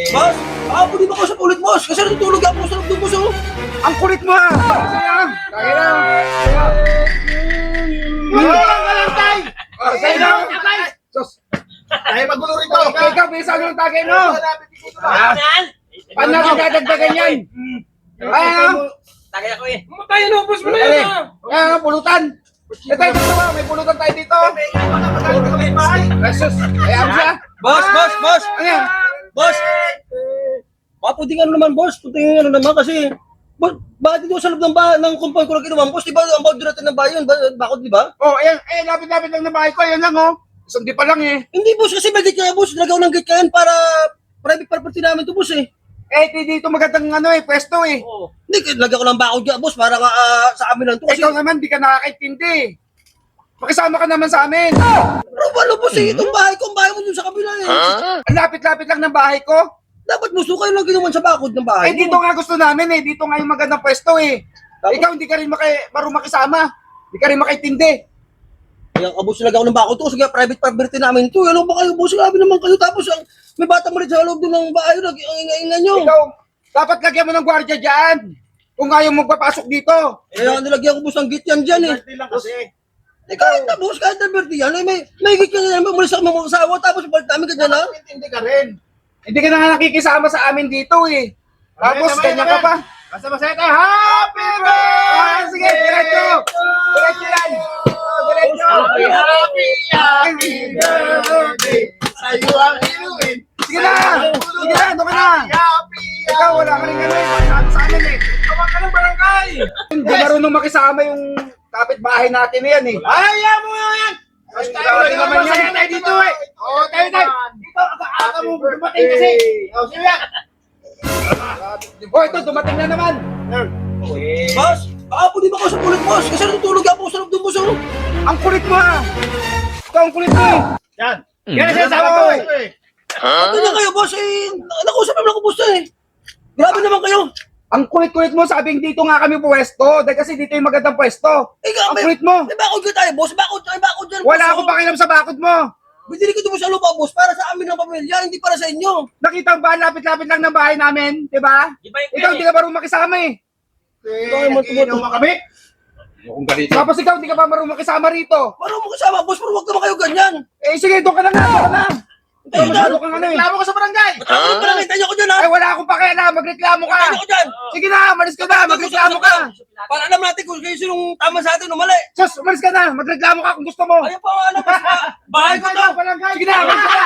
Boss, di ba ako sa ulit, boss? Kasi natutulog ako sa loob ng boss, oh. Ang kulit mo ha! Sayang! Tagay lang! Magulang ka lang, tay! Say lang! Sus! Tayo magulo rito. Ikaw, bisa nyo ng tagay mo! Paano natin dadagdagan yan? Ayan! Tagay ako eh. Tayo na, boss mo na Ayan! yan. Ayan, pulutan! Eh tayo, dito ba? May pulutan tayo dito! Sus! Ayan siya! Boss! Ano yan? Boss! Puting ano naman, boss. Puting ano naman kasi... Boss, bakit dito sa loob ng kumpay ko lang kinuman, boss? Di ba ang boundary natin ng bayan? Bakit, di ba? Oh, ayan, lapit-lapit lang na bahay ko. Ayan lang, oh. Isang di pa lang eh. Hindi, boss. Kasi may gate kaya, boss. Nagaw ng gate kaya para private property namin to, boss eh. Eh, dito magandang ano eh, pwesto eh. Oo. Hindi, lagyan ko lang bakod dyan, boss, para sa amin lang to. Kasi, Ikaw naman, di ka nakakaintindi. Makisama ka naman sa amin. pero paano, boss eh? Itong bahay ko, ang bahay mo dun sa kabila eh. Ang lapit-lapit lang ng bahay ko. Dapat gusto kayo lang kinuman sa bakod ng bahay. Eh, dito nga gusto namin eh. Dito nga yung magandang pwesto eh. Tapos- Ikaw, hindi ka rin marunong makisama. Hindi ka rin makaintindi. Kaya kabos talaga ako ng bakod to. Sige, private property namin to. Ano ba kayo, boss? Grabe naman kayo. Tapos, may bata mo rin sa loob doon ng bahay. Ang ingay-ingay nyo. Ikaw, dapat lagyan mo ng gwardiya dyan. Kung ayaw magpapasok dito. Kaya nilagyan ko, boss, ng gate yan dyan eh. Birthday lang kasi. Eh, kahit na, boss, kahit na birthday yan. Eh, may gate ka na yan. Umalis ako mga asawa. Tapos, balik namin ka dyan, ha? Intindi ka rin. Hindi ka na nga nakikisama sa amin dito eh. Tapos, ganyan ka pa. Basta masaya tayo. Happy birthday! Ah, sige, diretso. Diretso yan. Diretso. Happy birthday! Sa'yo ang inuwin. Sige na. Sige na, ano ka na. Happy Ikaw, wala ka rin ganun. Wala sa amin eh. Tawag ka ng barangay. Hindi marunong makisama yung kapitbahay natin na yan eh. Ayaw mo yan! Grabe naman yan. Masaya tayo dito eh. Oo, tayo. Dito, aga mo dumating kasi. O, sino yan? Oh, ito, dumating na naman. Boss, di ba ako sa ulit, boss? Kasi natutulog ako sa loob ng boss, oh. Ang kulit mo ha. Ikaw ang kulit mo eh. Yan. Yan ang sinasabi ko eh. Ano na kayo, boss? Eh, nakusap naman ako, boss, eh. Grabe naman kayo. Ang kulit-kulit mo, sabing dito nga kami pwesto. Dahil kasi dito yung magandang pwesto. Eh, Ang kulit mo. May bakod ka tayo, boss. Bakod dyan, boss. Wala akong pakialam sa bakod mo. Binili ko ito sa lupa, boss, para sa amin ng pamilya, hindi para sa inyo. Nakita mo ba, lapit-lapit lang ng bahay namin, di ba? Ikaw hindi ka marunong makisama eh. Nagiinom mo kami. Tapos ikaw hindi ka pa marunong makisama rito. Parang mo kasama, boss, pero huwag naman kayo ganyan. Eh sige, doon ka na nga, doon ka na. Masyado kang ano eh. Reklamo ka sa barangay. Ano pa lang, tayo ko dyan, ha? Ay wala akong pakialam, magreklamo ka. Tayo ko dyan. Sige na, malis ka na, magreklamo ka. Para alam natin kung kayo sinong tama sa atin o mali. Sus, malis ka na, magreklamo ka kung gusto mo. Ayaw pa, alam, boss, bahay ko to. Sige na, malis ka na.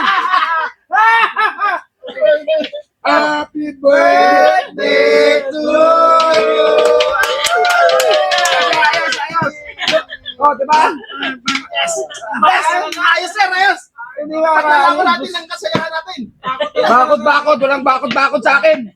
Happy birthday to you. Ayos. Oh, di ba? Ayos sir, ayos. Hindi ba? Pagkakawa natin lang kasayahan natin. Bakod. Walang bakod sa akin.